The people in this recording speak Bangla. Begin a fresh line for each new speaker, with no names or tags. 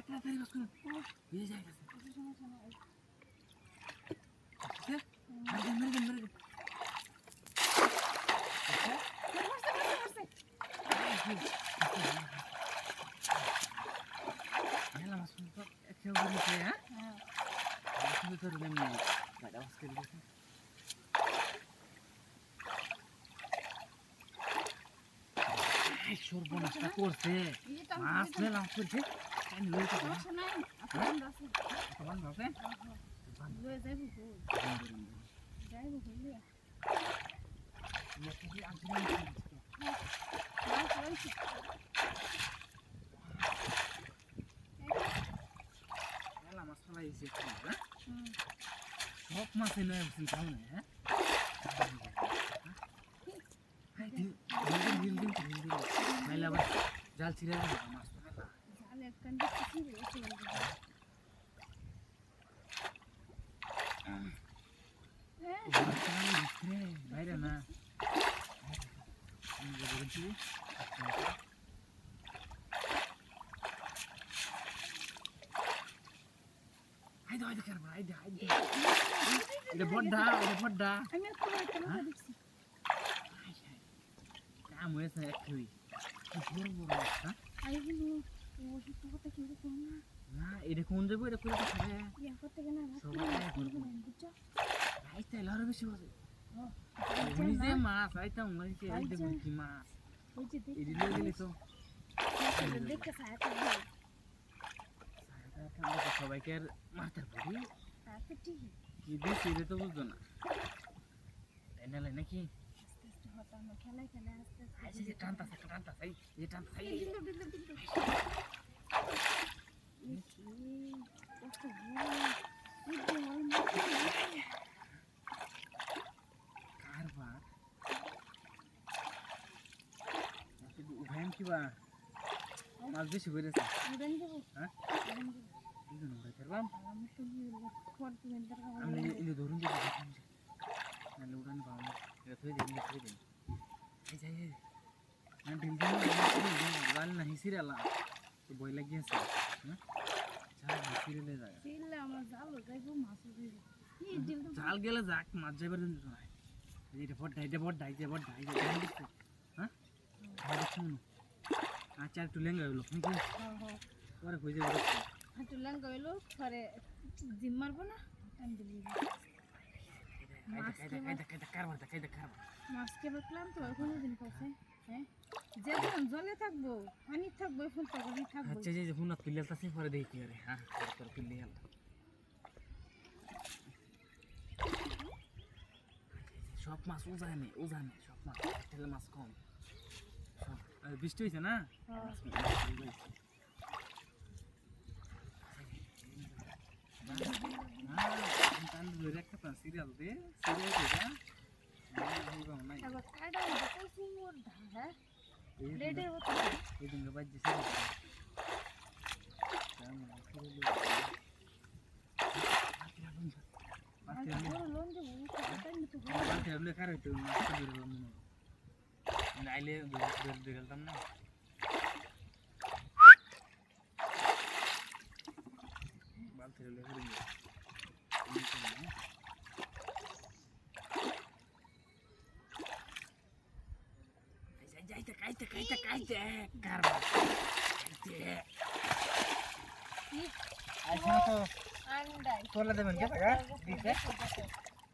তাড়াতাড়ি বাস করুন ভিজে যায় গেছে মেরে দেন মাছ তো একশো করে হ্যাঁ তোর এমনি বাইরে বাস করে দিয়েছে সর্বনাশটা করছে মাছ মেলাম করছে মাছ ফেলাইছে সব মাছে নয় তাহলে হ্যাঁ জাল ছিঁড়ে মাছ বাইরে না কাম হয়েছে একটুই না এটা কোন যাবো এটা করে বেশি বসে নিজে মাছ আইতাম কি মাছ গেলে তো সবাইকে আর মারতে পারি কি দিস এটা তো বুঝতো না তাই না নাকি উঠাইম কিবা মাছ বেশি করেছে হ্যাঁ আমি ধরুন উঠান পাবো গাল না হিসিরালা তো বই লাগিয়েছে জাল গেলে যাক মাছ যাইবার জন্য হ্যাঁ আচ্ছা একটু লেঙ্গা হইলো পরে খুঁজে
একটু লেঙ্গা হইলো পরে জিম মারবো না মাছকে দেখলাম তো কোনো দিন পাশে হ্যাঁ যেদিন জলে থাকবো পানি থাকবো ফুল থাকবো
আচ্ছা যে ফোন তুলে আসছে পরে দেখি আরে হ্যাঁ তোর তুলে গেল সব মাছ ওজানে সব মাছ তেল মাছ কম সব বৃষ্টি হয়েছে না একটা সিরিয়াল দে সিরিয়াল আইলে গেলাম না বালতি কাইতে কারবা আইসা তো
আন্ডাই
তোলা দেবেন কে টাকা দিতে